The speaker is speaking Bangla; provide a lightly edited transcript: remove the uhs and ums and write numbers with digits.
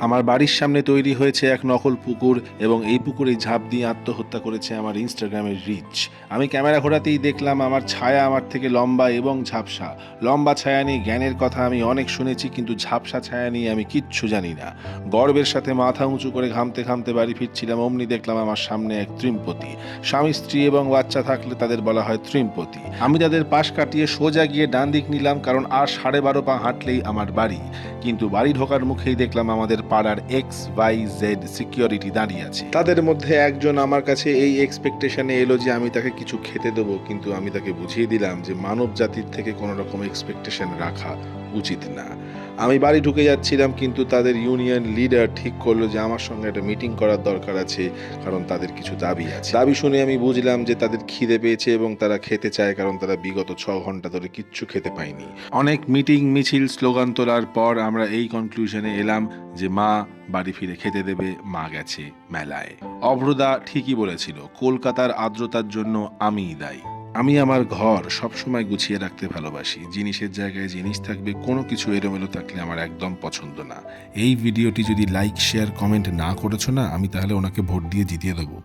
আমার বাড়ির সামনে তৈরি হয়েছে এক নকল পুকুর এবং এই পুকুরে ঝাঁপ দিয়ে আত্মহত্যা করেছে আমার ইনস্টাগ্রামের রিচ। আমি ক্যামেরা ঘোরাতেই দেখলাম আমার ছায়া আমার থেকে লম্বা এবং ঝাপসা। লম্বা ছায়া নিয়ে জ্ঞানের কথা আমি অনেক শুনেছি, কিন্তু ঝাপসা ছায়া নিয়ে আমি কিচ্ছু জানি না। গর্বের সাথে মাথা উঁচু করে ঘামতে ঘামতে বাড়ি ফিরছিলাম, অমনি দেখলাম আমার সামনে এক ত্রিমপতি। স্বামী স্ত্রী এবং বাচ্চা থাকলে তাদের বলা হয় ত্রিমপতি। আমি তাদের পাশ কাটিয়ে সোজা গিয়ে ডান দিক নিলাম, কারণ আর 12.5 পা হাঁটলেই আমার বাড়ি। কিন্তু বাড়ি ঢোকার মুখেই দেখলাম আমাদের পাড়ার XYZ সিকিউরিটি দাঁড়িয়ে আছে। তাদের মধ্যে একজন আমার কাছে এই এক্সপেকটেশনে এলো যে আমি তাকে কিছু খেতে দেবো, কিন্তু আমি তাকে বুঝিয়ে দিলাম যে মানব জাতির থেকে কোনো রকম এক্সপেকটেশন রাখা উচিত না। আমি বাড়ি ঢুকে যাচ্ছিলাম, কিন্তু তাদের ইউনিয়ন লিডার ঠিক করলো যে আমার সঙ্গে একটা মিটিং করার দরকার আছে, কারণ তাদের কিছু দাবি আছে। দাবি শুনে আমি বুঝলাম যে তাদের খিদে পেয়েছে এবং তারা খেতে চায়, কারণ তারা বিগত 6 ঘন্টা ধরে কিচ্ছু খেতে পায়নি। অনেক মিটিং মিছিল স্লোগান তোলার পর আমরা এই কনক্লুশনে এলাম যে মা বাড়ি ফিরে খেতে দেবে, মা গেছে মেলায়। অভ্রদা ঠিকই বলেছিল, কলকাতার আর্দ্রতার জন্য আমিই দায়ী। আমি আমার ঘর সবসময় গুছিয়ে রাখতে ভালোবাসি। জিনিসের জায়গায় জিনিস থাকবে, কোনো কিছু এলোমেলো থাকলে আমার একদম পছন্দ না। এই ভিডিওটি যদি লাইক শেয়ার কমেন্ট না করেছো না, আমি তাহলে ওনাকে ভোট দিয়ে জিতিয়ে দেবো।